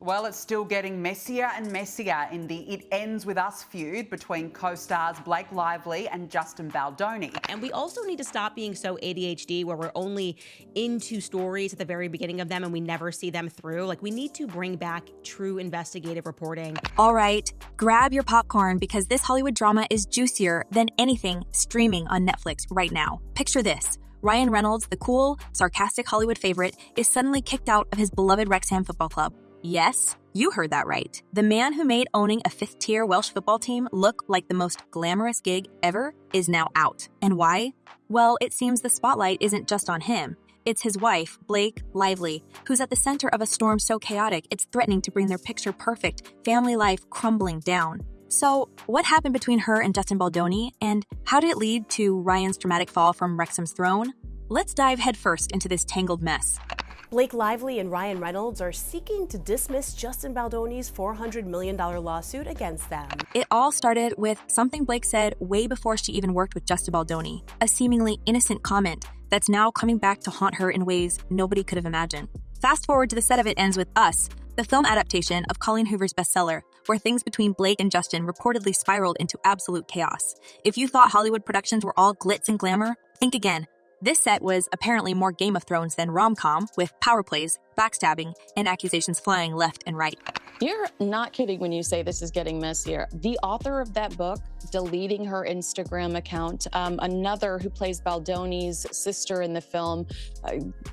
Well, it's still getting messier and messier in the It Ends With Us feud between co-stars Blake Lively and Justin Baldoni. And we also need to stop being so ADHD where we're only into stories at the very beginning of them and we never see them through. Like, we need to bring back true investigative reporting. All right, grab your popcorn because this Hollywood drama is juicier than anything streaming on Netflix right now. Picture this. Ryan Reynolds, the cool, sarcastic Hollywood favorite, is suddenly kicked out of his beloved Wrexham football club. Yes, you heard that right. The man who made owning a fifth-tier Welsh football team look like the most glamorous gig ever is now out. And why? Well, it seems the spotlight isn't just on him. It's his wife, Blake Lively, who's at the center of a storm so chaotic it's threatening to bring their picture-perfect family life crumbling down. So, what happened between her and Justin Baldoni, and how did it lead to Ryan's dramatic fall from Wrexham's throne? Let's dive headfirst into this tangled mess. Blake Lively and Ryan Reynolds are seeking to dismiss Justin Baldoni's $400 million lawsuit against them. It all started with something Blake said way before she even worked with Justin Baldoni, a seemingly innocent comment that's now coming back to haunt her in ways nobody could have imagined. Fast forward to the set of It Ends With Us, the film adaptation of Colleen Hoover's bestseller, where things between Blake and Justin reportedly spiraled into absolute chaos. If you thought Hollywood productions were all glitz and glamour, think again. This set was apparently more Game of Thrones than rom-com, with power plays, backstabbing, and accusations flying left and right. You're not kidding when you say this is getting messier. The author of that book deleting her Instagram account, another who plays Baldoni's sister in the film,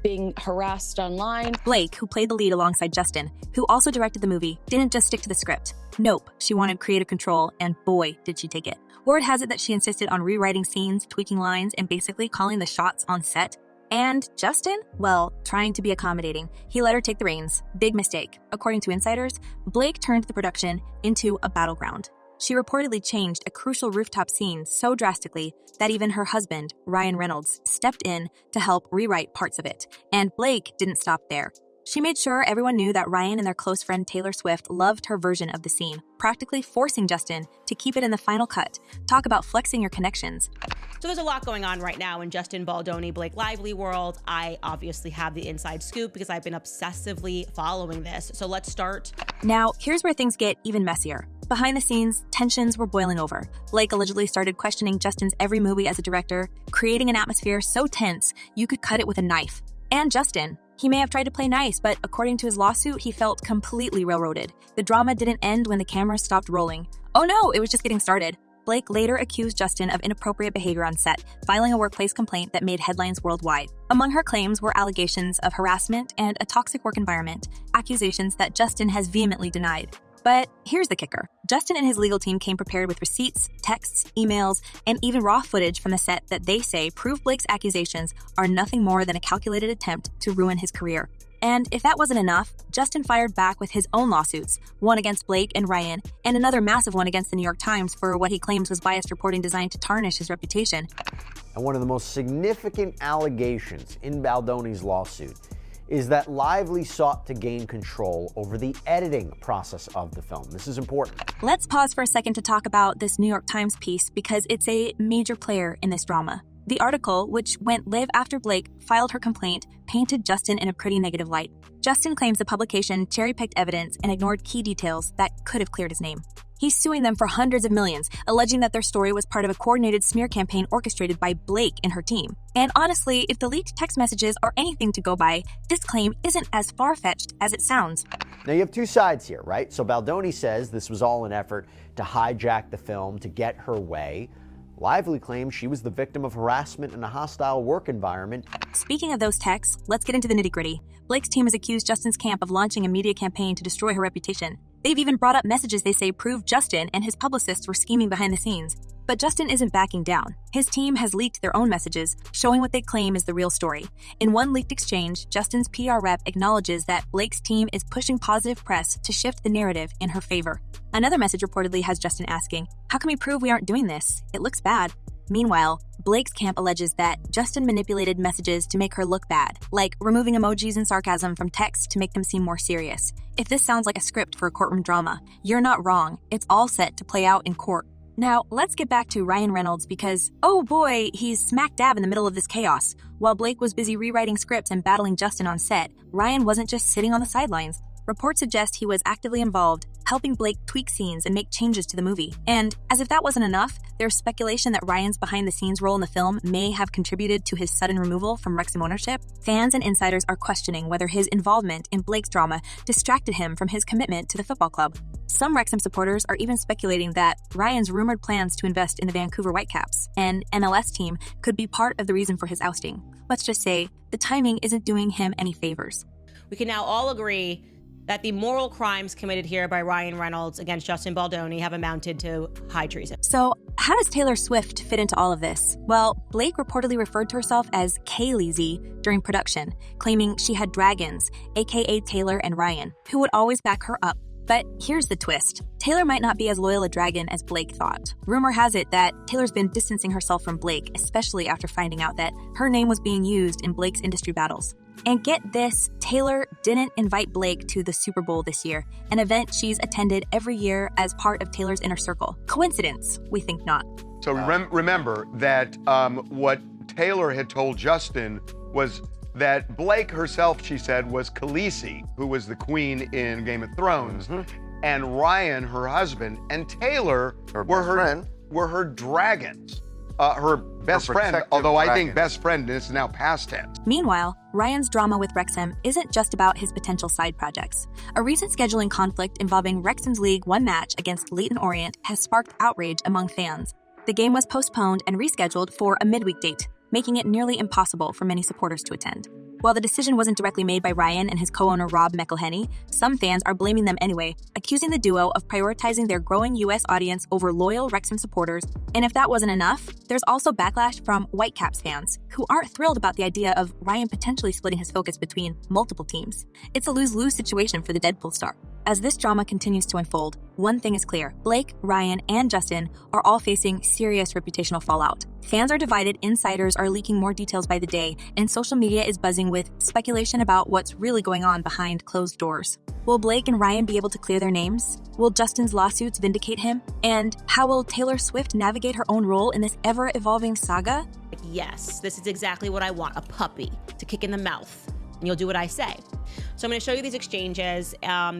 being harassed online. Blake, who played the lead alongside Justin, who also directed the movie, didn't just stick to the script. Nope, she wanted creative control, and boy, did she take it. Word has it that she insisted on rewriting scenes, tweaking lines, and basically calling the shots on set. And Justin? Well, trying to be accommodating, he let her take the reins. Big mistake. According to insiders, Blake turned the production into a battleground. She reportedly changed a crucial rooftop scene so drastically that even her husband, Ryan Reynolds, stepped in to help rewrite parts of it. And Blake didn't stop there. She made sure everyone knew that Ryan and their close friend Taylor Swift loved her version of the scene, practically forcing Justin to keep it in the final cut. Talk about flexing your connections. So there's a lot going on right now in Justin Baldoni, Blake Lively world. I obviously have the inside scoop because I've been obsessively following this. So let's start. Now, here's where things get even messier. Behind the scenes, tensions were boiling over. Blake allegedly started questioning Justin's every movie as a director, creating an atmosphere so tense you could cut it with a knife. And Justin. He may have tried to play nice, but according to his lawsuit, he felt completely railroaded. The drama didn't end when the camera stopped rolling. Oh no, it was just getting started. Blake later accused Justin of inappropriate behavior on set, filing a workplace complaint that made headlines worldwide. Among her claims were allegations of harassment and a toxic work environment, accusations that Justin has vehemently denied. But here's the kicker. Justin and his legal team came prepared with receipts, texts, emails, and even raw footage from the set that they say prove Blake's accusations are nothing more than a calculated attempt to ruin his career. And if that wasn't enough, Justin fired back with his own lawsuits, one against Blake and Ryan, and another massive one against the New York Times for what he claims was biased reporting designed to tarnish his reputation. And one of the most significant allegations in Baldoni's lawsuit is that Lively sought to gain control over the editing process of the film. This is important. Let's pause for a second to talk about this New York Times piece because it's a major player in this drama. The article, which went live after Blake filed her complaint, painted Justin in a pretty negative light. Justin claims the publication cherry-picked evidence and ignored key details that could have cleared his name. He's suing them for hundreds of millions, alleging that their story was part of a coordinated smear campaign orchestrated by Blake and her team. And honestly, if the leaked text messages are anything to go by, this claim isn't as far-fetched as it sounds. Now you have two sides here, right? So Baldoni says this was all an effort to hijack the film to get her way. Lively claims she was the victim of harassment in a hostile work environment. Speaking of those texts, let's get into the nitty-gritty. Blake's team has accused Justin's camp of launching a media campaign to destroy her reputation. They've even brought up messages they say prove Justin and his publicists were scheming behind the scenes. But Justin isn't backing down. His team has leaked their own messages, showing what they claim is the real story. In one leaked exchange, Justin's PR rep acknowledges that Blake's team is pushing positive press to shift the narrative in her favor. Another message reportedly has Justin asking, "How can we prove we aren't doing this? It looks bad." Meanwhile, Blake's camp alleges that Justin manipulated messages to make her look bad, like removing emojis and sarcasm from text to make them seem more serious. If this sounds like a script for a courtroom drama, you're not wrong. It's all set to play out in court. Now, let's get back to Ryan Reynolds because, oh boy, he's smack dab in the middle of this chaos. While Blake was busy rewriting scripts and battling Justin on set, Ryan wasn't just sitting on the sidelines. reports suggest he was actively involved, helping Blake tweak scenes and make changes to the movie. And as if that wasn't enough, there's speculation that Ryan's behind-the-scenes role in the film may have contributed to his sudden removal from Wrexham ownership. Fans and insiders are questioning whether his involvement in Blake's drama distracted him from his commitment to the football club. Some Wrexham supporters are even speculating that Ryan's rumored plans to invest in the Vancouver Whitecaps, an MLS team, could be part of the reason for his ousting. Let's just say the timing isn't doing him any favors. We can now all agree that the moral crimes committed here by Ryan Reynolds against Justin Baldoni have amounted to high treason. So, how does Taylor Swift fit into all of this? Well, Blake reportedly referred to herself as Kaylee during production, claiming she had dragons, aka Taylor and Ryan, who would always back her up. But here's the twist. Taylor might not be as loyal a dragon as Blake thought. Rumor has it that Taylor's been distancing herself from Blake, especially after finding out that her name was being used in Blake's industry battles. And get this, Taylor didn't invite Blake to the Super Bowl this year, an event she's attended every year as part of Taylor's inner circle. Coincidence? We think not. So remember that what Taylor had told Justin was that Blake herself, she said, was Khaleesi, who was the queen in Game of Thrones, and Ryan, her husband, and Taylor were her dragons. Her best friend, although I think best friend is now past tense. Meanwhile, Ryan's drama with Wrexham isn't just about his potential side projects. A recent scheduling conflict involving Wrexham's League One match against Leyton Orient has sparked outrage among fans. The game was postponed and rescheduled for a midweek date, making it nearly impossible for many supporters to attend. While the decision wasn't directly made by Ryan and his co-owner Rob McElhenney, some fans are blaming them anyway, accusing the duo of prioritizing their growing U.S. audience over loyal Wrexham supporters. And if that wasn't enough, there's also backlash from Whitecaps fans, who aren't thrilled about the idea of Ryan potentially splitting his focus between multiple teams. It's a lose-lose situation for the Deadpool star. As this drama continues to unfold, one thing is clear. Blake, Ryan, and Justin are all facing serious reputational fallout. Fans are divided, insiders are leaking more details by the day, and social media is buzzing with speculation about what's really going on behind closed doors. Will Blake and Ryan be able to clear their names? Will Justin's lawsuits vindicate him? And how will Taylor Swift navigate her own role in this ever-evolving saga? Yes, this is exactly what I want, a puppy to kick in the mouth. And you'll do what I say. So I'm going to show you these exchanges.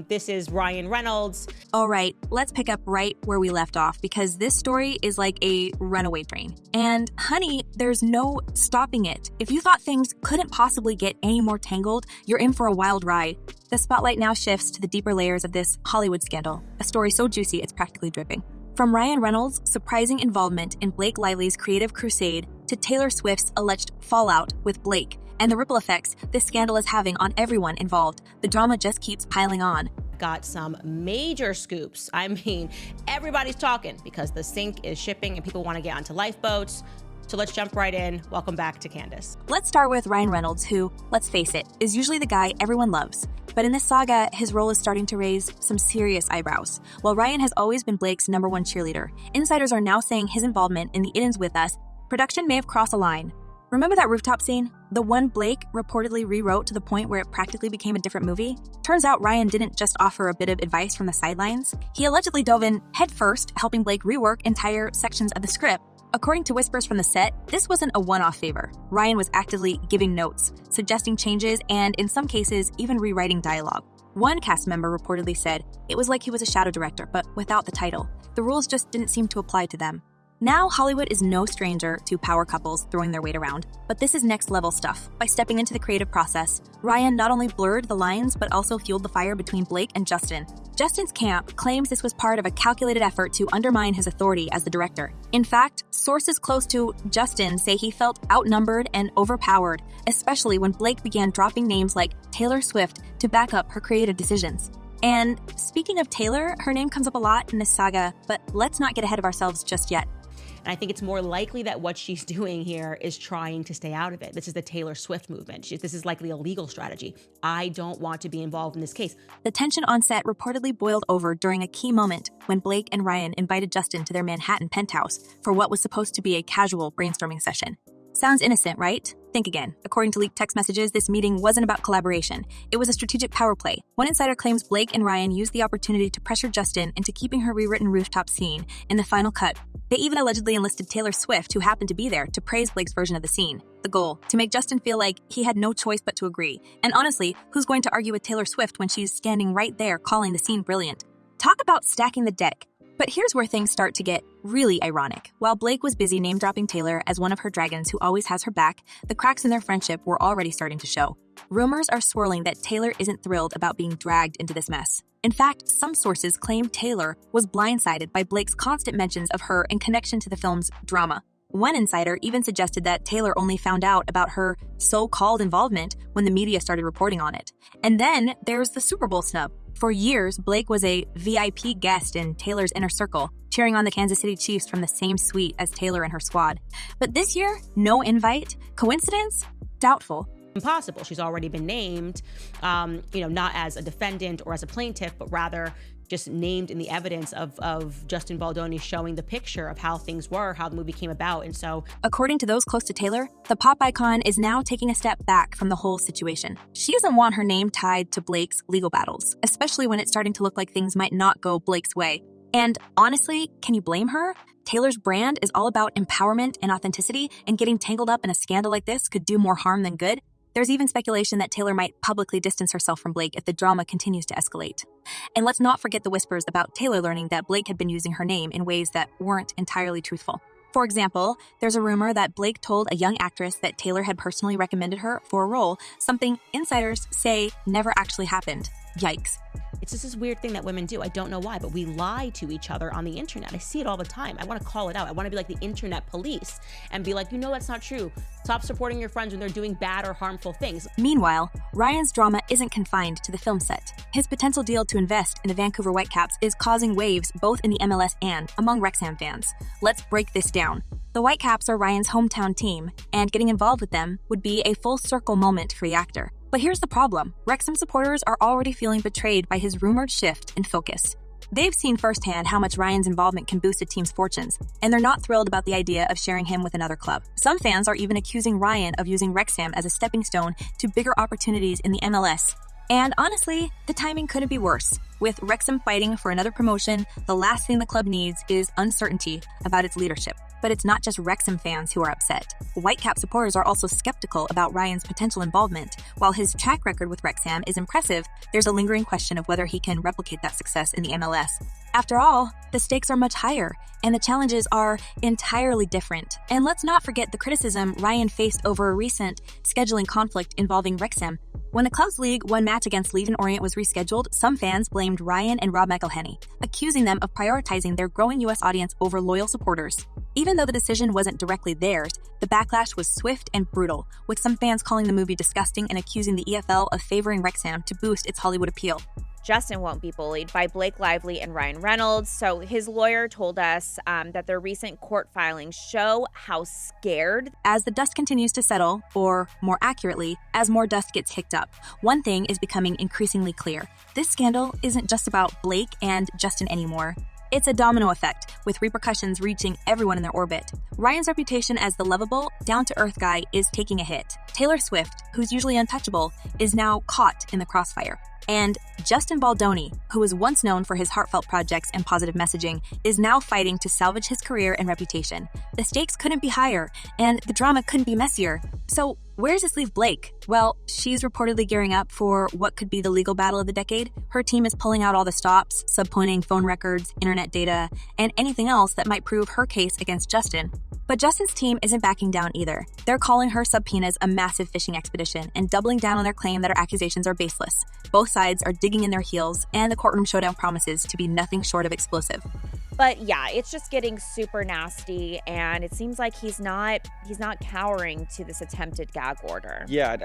This is Ryan Reynolds. All right, let's pick up right where we left off because this story is like a runaway train. And honey, there's no stopping it. If you thought things couldn't possibly get any more tangled, you're in for a wild ride. The spotlight now shifts to the deeper layers of this Hollywood scandal, a story so juicy it's practically dripping. From Ryan Reynolds' surprising involvement in Blake Lively's creative crusade to Taylor Swift's alleged fallout with Blake, and the ripple effects this scandal is having on everyone involved, the drama just keeps piling on. Got some major scoops. I mean, everybody's talking because the sink is shipping and people want to get onto lifeboats. So let's jump right in. Welcome back to Candace. Let's start with Ryan Reynolds, who, let's face it, is usually the guy everyone loves. But in this saga, his role is starting to raise some serious eyebrows. While Ryan has always been Blake's #1 cheerleader, insiders are now saying his involvement in the It Ends With Us production may have crossed a line. Remember that rooftop scene? The one Blake reportedly rewrote to the point where it practically became a different movie? Turns out Ryan didn't just offer a bit of advice from the sidelines. He allegedly dove in headfirst, helping Blake rework entire sections of the script. According to whispers from the set, this wasn't a one-off favor. Ryan was actively giving notes, suggesting changes, and in some cases, even rewriting dialogue. One cast member reportedly said it was like he was a shadow director, but without the title. The rules just didn't seem to apply to them. Now, Hollywood is no stranger to power couples throwing their weight around, but this is next level stuff. By stepping into the creative process, Ryan not only blurred the lines, but also fueled the fire between Blake and Justin. Justin's camp claims this was part of a calculated effort to undermine his authority as the director. In fact, sources close to Justin say he felt outnumbered and overpowered, especially when Blake began dropping names like Taylor Swift to back up her creative decisions. And speaking of Taylor, her name comes up a lot in this saga, but let's not get ahead of ourselves just yet. And I think it's more likely that what she's doing here is trying to stay out of it. This is the Taylor Swift movement. This is likely a legal strategy. I don't want to be involved in this case. The tension on set reportedly boiled over during a key moment when Blake and Ryan invited Justin to their Manhattan penthouse for what was supposed to be a casual brainstorming session. Sounds innocent, right? Think again. According to leaked text messages, this meeting wasn't about collaboration. It was a strategic power play. One insider claims Blake and Ryan used the opportunity to pressure Justin into keeping her rewritten rooftop scene in the final cut. They even allegedly enlisted Taylor Swift, who happened to be there, to praise Blake's version of the scene. the goal, to make Justin feel like he had no choice but to agree. And honestly, who's going to argue with Taylor Swift when she's standing right there calling the scene brilliant? Talk about stacking the deck. But here's where things start to get really ironic. While Blake was busy name-dropping Taylor as one of her dragons who always has her back, the cracks in their friendship were already starting to show. Rumors are swirling that Taylor isn't thrilled about being dragged into this mess. In fact, some sources claim Taylor was blindsided by Blake's constant mentions of her in connection to the film's drama. One insider even suggested that Taylor only found out about her so-called involvement when the media started reporting on it. And then there's the Super Bowl snub. For years, Blake was a VIP guest in Taylor's inner circle, cheering on the Kansas City Chiefs from the same suite as Taylor and her squad. But this year, no invite. Coincidence? Doubtful. Impossible. She's already been named, not as a defendant or as a plaintiff, but rather just named in the evidence of Justin Baldoni showing the picture of how things were, how the movie came about. And so, according to those close to Taylor, the pop icon is now taking a step back from the whole situation. She doesn't want her name tied to Blake's legal battles, especially when it's starting to look like things might not go Blake's way. And honestly, can you blame her? Taylor's brand is all about empowerment and authenticity, and getting tangled up in a scandal like this could do more harm than good. There's even speculation that Taylor might publicly distance herself from Blake if the drama continues to escalate. And let's not forget the whispers about Taylor learning that Blake had been using her name in ways that weren't entirely truthful. For example, there's a rumor that Blake told a young actress that Taylor had personally recommended her for a role, something insiders say never actually happened. Yikes. it's just this weird thing that women do. I don't know why, but we lie to each other on the internet. I see it all the time. I want to call it out. I want to be like the internet police and be like, you know, that's not true. Stop supporting your friends when they're doing bad or harmful things. Meanwhile, Ryan's drama isn't confined to the film set. His potential deal to invest in the Vancouver Whitecaps is causing waves both in the MLS and among Wrexham fans. Let's break this down. The Whitecaps are Ryan's hometown team, and getting involved with them would be a full circle moment for the actor. But here's the problem. Wrexham supporters are already feeling betrayed by his rumored shift in focus. They've seen firsthand how much Ryan's involvement can boost a team's fortunes, and they're not thrilled about the idea of sharing him with another club. Some fans are even accusing Ryan of using Wrexham as a stepping stone to bigger opportunities in the MLS. And honestly, the timing couldn't be worse. With Wrexham fighting for another promotion, the last thing the club needs is uncertainty about its leadership. But it's not just Wrexham fans who are upset. Whitecap supporters are also skeptical about Ryan's potential involvement. While his track record with Wrexham is impressive, there's a lingering question of whether he can replicate that success in the MLS. After all, the stakes are much higher, and the challenges are entirely different. And let's not forget the criticism Ryan faced over a recent scheduling conflict involving Wrexham. When the Clubs League 1 match against Leyton Orient was rescheduled, some fans blamed Ryan and Rob McElhenney, accusing them of prioritizing their growing U.S. audience over loyal supporters. Even though the decision wasn't directly theirs, the backlash was swift and brutal, with some fans calling the movie disgusting and accusing the EFL of favoring Wrexham to boost its Hollywood appeal. Justin won't be bullied by Blake Lively and Ryan Reynolds. So his lawyer told us that their recent court filings show how scared. As the dust continues to settle, or more accurately, as more dust gets kicked up, one thing is becoming increasingly clear. This scandal isn't just about Blake and Justin anymore. It's a domino effect, with repercussions reaching everyone in their orbit. Ryan's reputation as the lovable, down-to-earth guy is taking a hit. Taylor Swift, who's usually untouchable, is now caught in the crossfire. And Justin Baldoni, who was once known for his heartfelt projects and positive messaging, is now fighting to salvage his career and reputation. The stakes couldn't be higher, and the drama couldn't be messier. So where does this leave Blake? Well, she's reportedly gearing up for what could be the legal battle of the decade. Her team is pulling out all the stops, subpoenaing phone records, internet data, and anything else that might prove her case against Justin. But Justin's team isn't backing down either. They're calling her subpoenas a massive fishing expedition and doubling down on their claim that her accusations are baseless. Both sides are digging in their heels, and the courtroom showdown promises to be nothing short of explosive. But yeah, it's just getting super nasty, and it seems like he's not cowering to this attempted gag order. Yeah,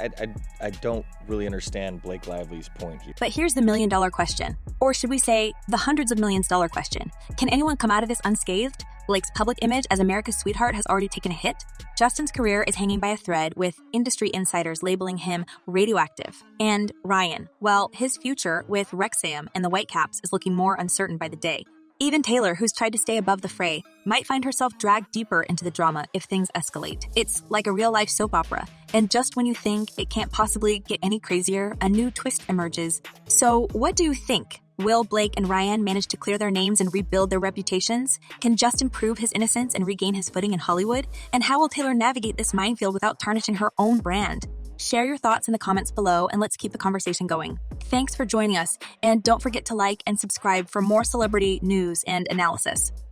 I don't really understand Blake Lively's point here. But here's the million-dollar question, or should we say the hundreds of millions-dollar question. Can anyone come out of this unscathed? Blake's public image as America's sweetheart has already taken a hit. Justin's career is hanging by a thread, with industry insiders labeling him radioactive. And Ryan, well, his future with Wrexham and the Whitecaps is looking more uncertain by the day. Even Taylor, who's tried to stay above the fray, might find herself dragged deeper into the drama if things escalate. It's like a real-life soap opera, and just when you think it can't possibly get any crazier, a new twist emerges. So what do you think? Will Blake and Ryan manage to clear their names and rebuild their reputations? Can Justin prove his innocence and regain his footing in Hollywood? And how will Taylor navigate this minefield without tarnishing her own brand? Share your thoughts in the comments below and let's keep the conversation going. Thanks for joining us, and don't forget to like and subscribe for more celebrity news and analysis.